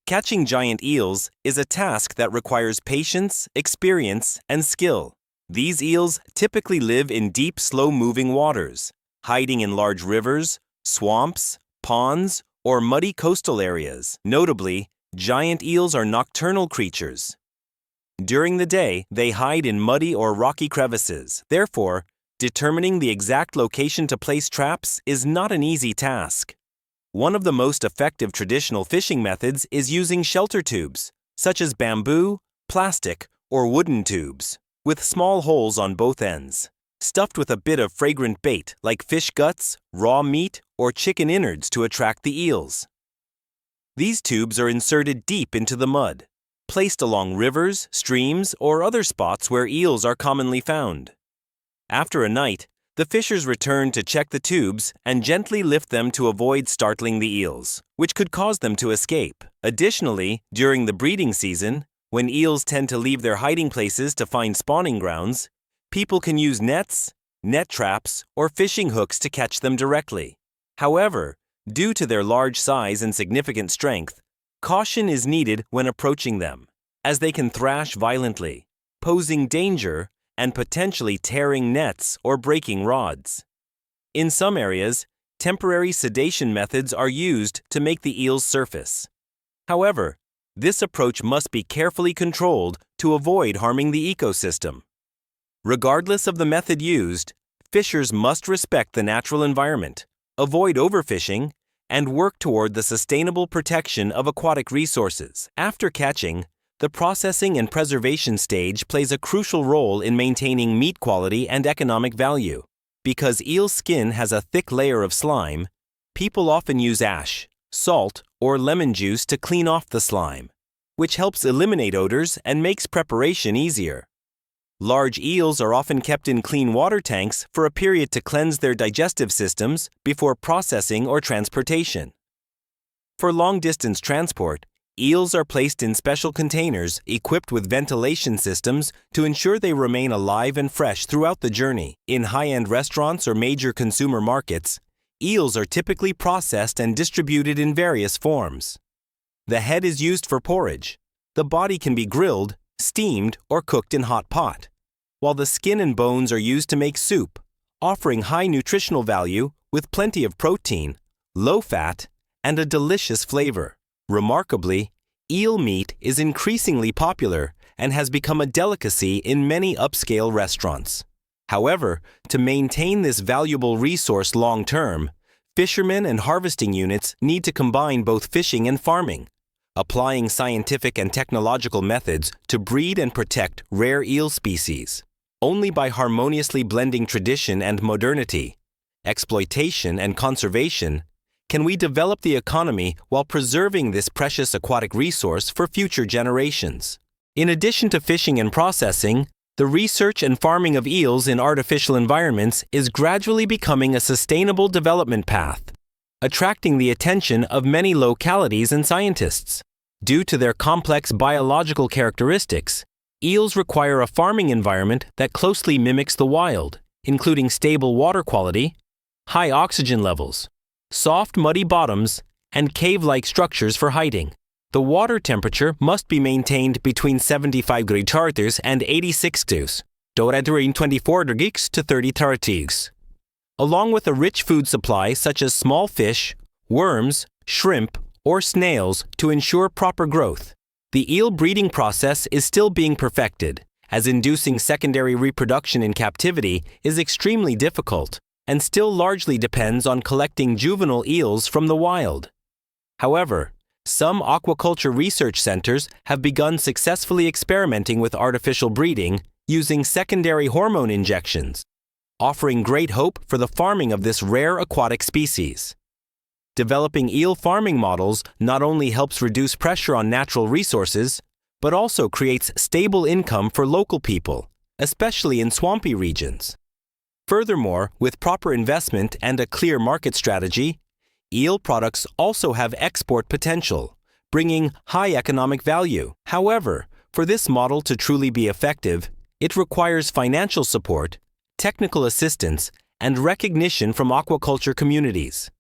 Catching giant eels is a task that requires patience, experience, and skill. These eels typically live in deep, slow-moving waters, hiding in large rivers, swamps, ponds, or muddy coastal areas. Notably, giant eels are nocturnal creatures. During the day, they hide in muddy or rocky crevices. Therefore, determining the exact location to place traps is not an easy task. One of the most effective traditional fishing methods is using shelter tubes, such as bamboo, plastic, or wooden tubes, with small holes on both ends, stuffed with a bit of fragrant bait like fish guts, raw meat, or chicken innards to attract the eels. These tubes are inserted deep into the mud, placed along rivers, streams, or other spots where eels are commonly found. After a night, the fishers return to check the tubes and gently lift them to avoid startling the eels, which could cause them to escape. Additionally, during the breeding season, when eels tend to leave their hiding places to find spawning grounds, people can use nets, net traps, or fishing hooks to catch them directly. However, due to their large size and significant strength, caution is needed when approaching them, as they can thrash violently, posing danger and potentially tearing nets or breaking rods. In some areas, temporary sedation methods are used to make the eels surface. However, this approach must be carefully controlled to avoid harming the ecosystem. Regardless of the method used, fishers must respect the natural environment, avoid overfishing, and work toward the sustainable protection of aquatic resources. After catching, the processing and preservation stage plays a crucial role in maintaining meat quality and economic value. Because eel skin has a thick layer of slime, people often use ash, salt, or lemon juice to clean off the slime, which helps eliminate odors and makes preparation easier. Large eels are often kept in clean water tanks for a period to cleanse their digestive systems before processing or transportation. For long-distance transport, eels are placed in special containers equipped with ventilation systems to ensure they remain alive and fresh throughout the journey. In high-end restaurants or major consumer markets, eels are typically processed and distributed in various forms. The head is used for porridge. The body can be grilled, steamed, or cooked in hot pot, while the skin and bones are used to make soup, offering high nutritional value with plenty of protein, low fat, and a delicious flavor. Remarkably, eel meat is increasingly popular and has become a delicacy in many upscale restaurants. However, to maintain this valuable resource long-term, fishermen and harvesting units need to combine both fishing and farming, applying scientific and technological methods to breed and protect rare eel species. Only by harmoniously blending tradition and modernity, exploitation and conservation, can we develop the economy while preserving this precious aquatic resource for future generations. In addition to fishing and processing, the research and farming of eels in artificial environments is gradually becoming a sustainable development path, attracting the attention of many localities and scientists. Due to their complex biological characteristics, eels require a farming environment that closely mimics the wild, including stable water quality, high oxygen levels, soft muddy bottoms, and cave-like structures for hiding. The water temperature must be maintained between 75 degrees Celsius and 86 degrees, during 24 degrees to 30 degrees, along with a rich food supply such as small fish, worms, shrimp, or snails to ensure proper growth. The eel breeding process is still being perfected, as inducing secondary reproduction in captivity is extremely difficult and still largely depends on collecting juvenile eels from the wild. However, some aquaculture research centers have begun successfully experimenting with artificial breeding using secondary hormone injections, offering great hope for the farming of this rare aquatic species. Developing eel farming models not only helps reduce pressure on natural resources, but also creates stable income for local people, especially in swampy regions. Furthermore, with proper investment and a clear market strategy, eel products also have export potential, bringing high economic value. However, for this model to truly be effective, it requires financial support, technical assistance, and recognition from aquaculture communities.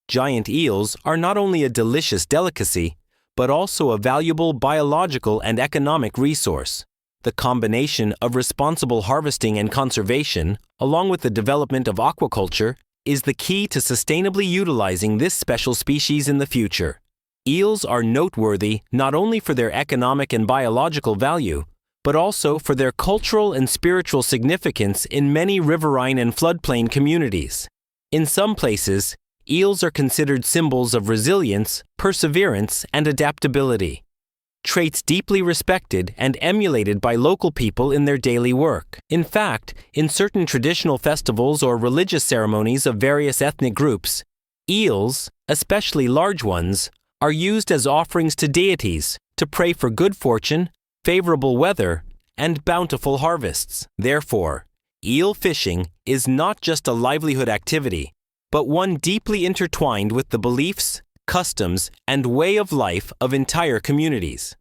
Giant eels are not only a delicious delicacy, but also a valuable biological and economic resource. The combination of responsible harvesting and conservation, along with the development of aquaculture, is the key to sustainably utilizing this special species in the future. Eels are noteworthy not only for their economic and biological value, but also for their cultural and spiritual significance in many riverine and floodplain communities. In some places, eels are considered symbols of resilience, perseverance, and adaptability, traits deeply respected and emulated by local people in their daily work. In fact, in certain traditional festivals or religious ceremonies of various ethnic groups, eels, especially large ones, are used as offerings to deities to pray for good fortune, favorable weather, and bountiful harvests. Therefore, eel fishing is not just a livelihood activity, but one deeply intertwined with the beliefs, customs, and way of life of entire communities.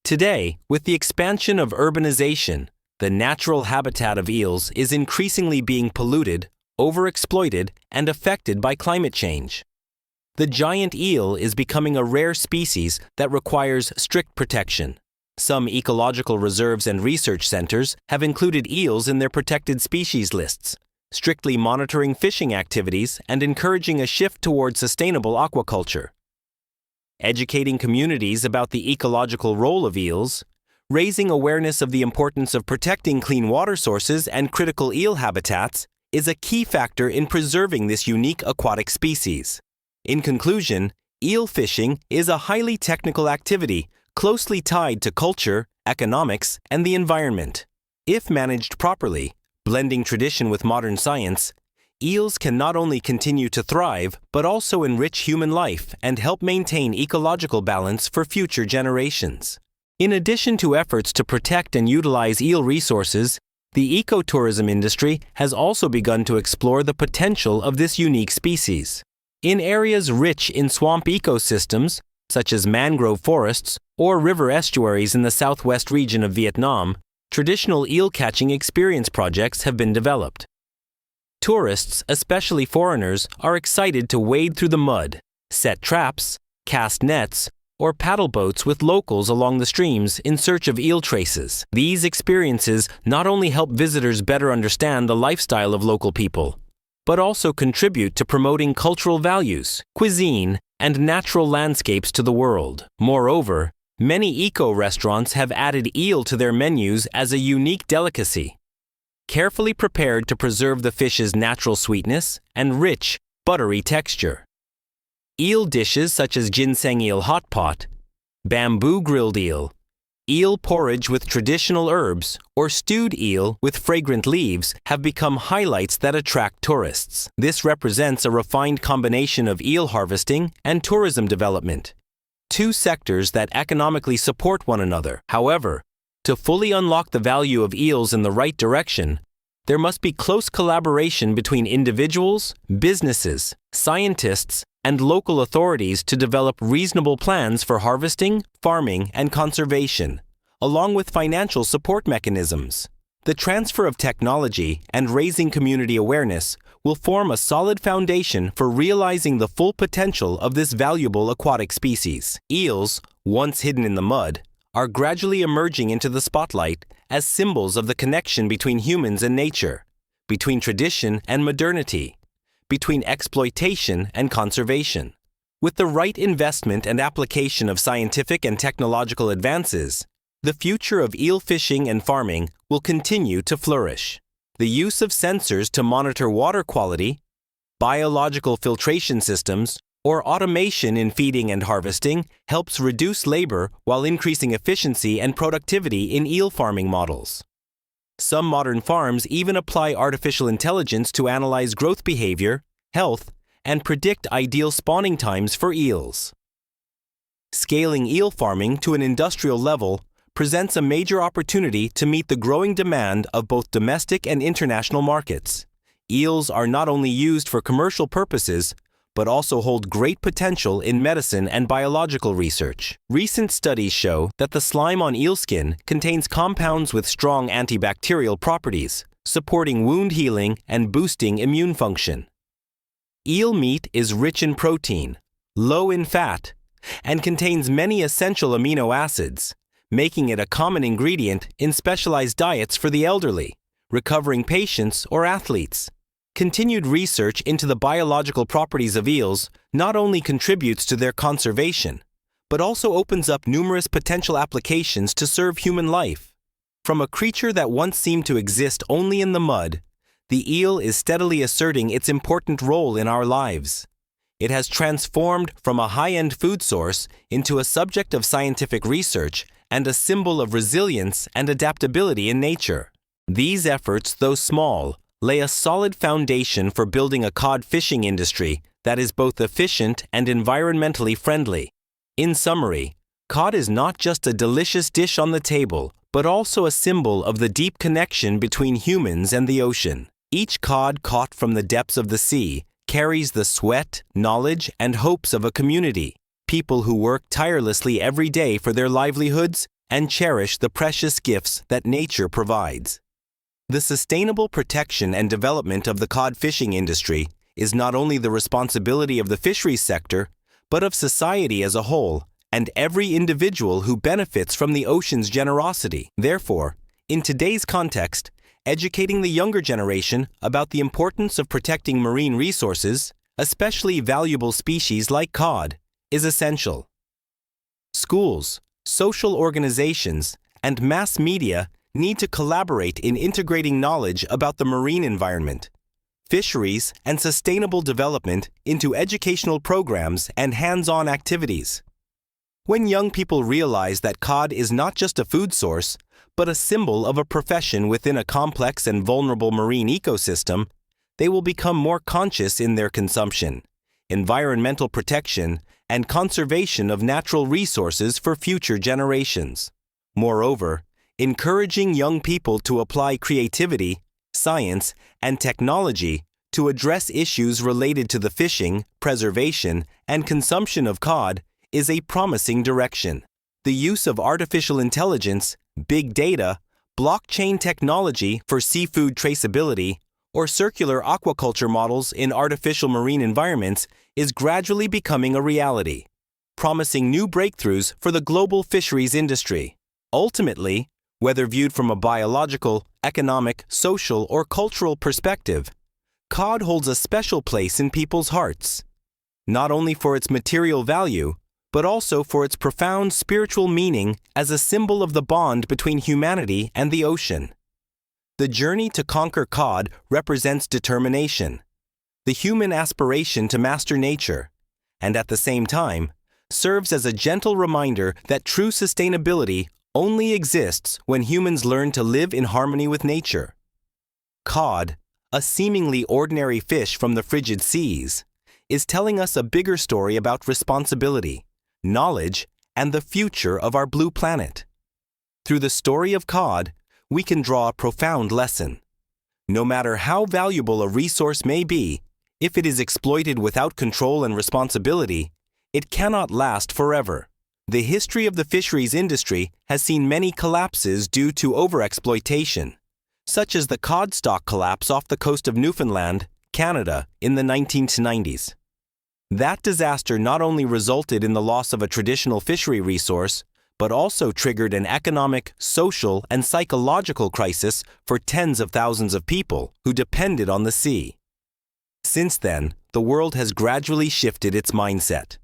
Today, with the expansion of urbanization, the natural habitat of eels is increasingly being polluted, overexploited, and affected by climate change. The giant eel is becoming a rare species that requires strict protection. Some ecological reserves and research centers have included eels in their protected species lists, strictly monitoring fishing activities and encouraging a shift toward sustainable aquaculture. Educating communities about the ecological role of eels, raising awareness of the importance of protecting clean water sources and critical eel habitats is a key factor in preserving this unique aquatic species. In conclusion, eel fishing is a highly technical activity closely tied to culture, economics, and the environment. If managed properly, blending tradition with modern science, eels can not only continue to thrive, but also enrich human life and help maintain ecological balance for future generations. In addition to efforts to protect and utilize eel resources, the ecotourism industry has also begun to explore the potential of this unique species. In areas rich in swamp ecosystems, such as mangrove forests or river estuaries in the southwest region of Vietnam, traditional eel-catching experience projects have been developed. Tourists, especially foreigners, are excited to wade through the mud, set traps, cast nets, or paddle boats with locals along the streams in search of eel traces. These experiences not only help visitors better understand the lifestyle of local people, but also contribute to promoting cultural values, cuisine, and natural landscapes to the world. Moreover, many eco-restaurants have added eel to their menus as a unique delicacy, carefully prepared to preserve the fish's natural sweetness and rich, buttery texture. Eel dishes such as ginseng eel hot pot, bamboo grilled eel porridge with traditional herbs, or stewed eel with fragrant leaves have become highlights that attract tourists. This represents a refined combination of eel harvesting and tourism development, two sectors that economically support one another. However, to fully unlock the value of eels in the right direction, there must be close collaboration between individuals, businesses, scientists, and local authorities to develop reasonable plans for harvesting, farming, and conservation, along with financial support mechanisms. The transfer of technology and raising community awareness will form a solid foundation for realizing the full potential of this valuable aquatic species. Eels, once hidden in the mud, are gradually emerging into the spotlight as symbols of the connection between humans and nature, between tradition and modernity, between exploitation and conservation. With the right investment and application of scientific and technological advances, the future of eel fishing and farming will continue to flourish. The use of sensors to monitor water quality, biological filtration systems, or automation in feeding and harvesting helps reduce labor while increasing efficiency and productivity in eel farming models. Some modern farms even apply artificial intelligence to analyze growth behavior, health, and predict ideal spawning times for eels. Scaling eel farming to an industrial level presents a major opportunity to meet the growing demand of both domestic and international markets. Eels are not only used for commercial purposes, but also hold great potential in medicine and biological research. Recent studies show that the slime on eel skin contains compounds with strong antibacterial properties, supporting wound healing and boosting immune function. Eel meat is rich in protein, low in fat, and contains many essential amino acids, making it a common ingredient in specialized diets for the elderly, recovering patients, or athletes. Continued research into the biological properties of eels not only contributes to their conservation, but also opens up numerous potential applications to serve human life. From a creature that once seemed to exist only in the mud, the eel is steadily asserting its important role in our lives. It has transformed from a high-end food source into a subject of scientific research and a symbol of resilience and adaptability in nature. These efforts, though small, lay a solid foundation for building a cod fishing industry that is both efficient and environmentally friendly. In summary, cod is not just a delicious dish on the table, but also a symbol of the deep connection between humans and the ocean. Each cod caught from the depths of the sea carries the sweat, knowledge, and hopes of a community, people who work tirelessly every day for their livelihoods and cherish the precious gifts that nature provides. The sustainable protection and development of the cod fishing industry is not only the responsibility of the fisheries sector, but of society as a whole and every individual who benefits from the ocean's generosity. Therefore, in today's context, educating the younger generation about the importance of protecting marine resources, especially valuable species like cod, is essential. Schools, social organizations, and mass media need to collaborate in integrating knowledge about the marine environment, fisheries, and sustainable development into educational programs and hands-on activities. When young people realize that cod is not just a food source, but a symbol of a profession within a complex and vulnerable marine ecosystem, they will become more conscious in their consumption, environmental protection, and conservation of natural resources for future generations. Moreover, encouraging young people to apply creativity, science, and technology to address issues related to the fishing, preservation, and consumption of cod is a promising direction. The use of artificial intelligence, big data, blockchain technology for seafood traceability, or circular aquaculture models in artificial marine environments is gradually becoming a reality, promising new breakthroughs for the global fisheries industry. Ultimately, whether viewed from a biological, economic, social, or cultural perspective, cod holds a special place in people's hearts, not only for its material value, but also for its profound spiritual meaning as a symbol of the bond between humanity and the ocean. The journey to conquer cod represents determination, the human aspiration to master nature, and at the same time, serves as a gentle reminder that true sustainability only exists when humans learn to live in harmony with nature. Cod, a seemingly ordinary fish from the frigid seas, is telling us a bigger story about responsibility, knowledge, and the future of our blue planet. Through the story of cod, we can draw a profound lesson. No matter how valuable a resource may be, if it is exploited without control and responsibility, it cannot last forever. The history of the fisheries industry has seen many collapses due to overexploitation, such as the cod stock collapse off the coast of Newfoundland, Canada, in the 1990s. That disaster not only resulted in the loss of a traditional fishery resource, but also triggered an economic, social, and psychological crisis for tens of thousands of people who depended on the sea. Since then, the world has gradually shifted its mindset,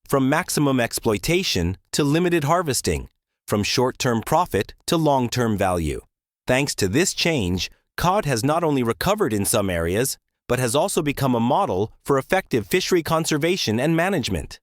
from maximum exploitation to limited harvesting, from short-term profit to long-term value. Thanks to this change, cod has not only recovered in some areas, but has also become a model for effective fishery conservation and management.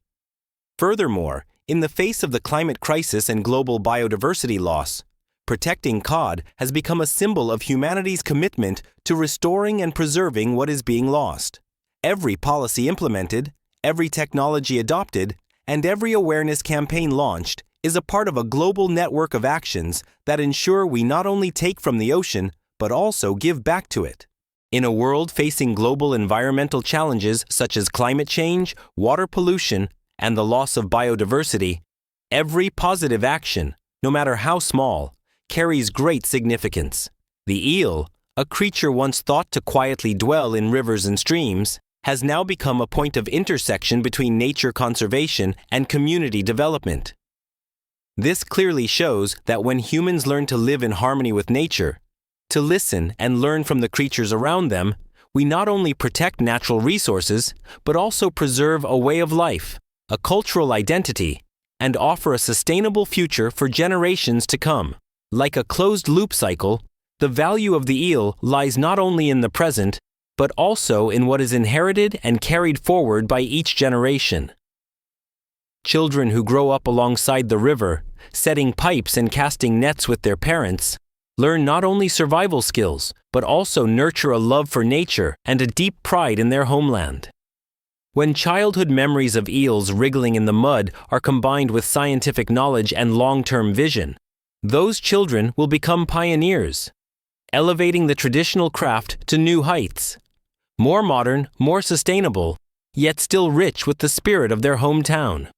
Furthermore, in the face of the climate crisis and global biodiversity loss, protecting cod has become a symbol of humanity's commitment to restoring and preserving what is being lost. Every policy implemented, every technology adopted, and every awareness campaign launched is a part of a global network of actions that ensure we not only take from the ocean, but also give back to it. In a world facing global environmental challenges such as climate change, water pollution, and the loss of biodiversity, every positive action, no matter how small, carries great significance. The eel, a creature once thought to quietly dwell in rivers and streams, has now become a point of intersection between nature conservation and community development. This clearly shows that when humans learn to live in harmony with nature, to listen and learn from the creatures around them, we not only protect natural resources, but also preserve a way of life, a cultural identity, and offer a sustainable future for generations to come. Like a closed-loop cycle, the value of the eel lies not only in the present, but also in what is inherited and carried forward by each generation. Children who grow up alongside the river, setting pipes and casting nets with their parents, learn not only survival skills, but also nurture a love for nature and a deep pride in their homeland. When childhood memories of eels wriggling in the mud are combined with scientific knowledge and long-term vision, those children will become pioneers, elevating the traditional craft to new heights. More modern, more sustainable, yet still rich with the spirit of their hometown.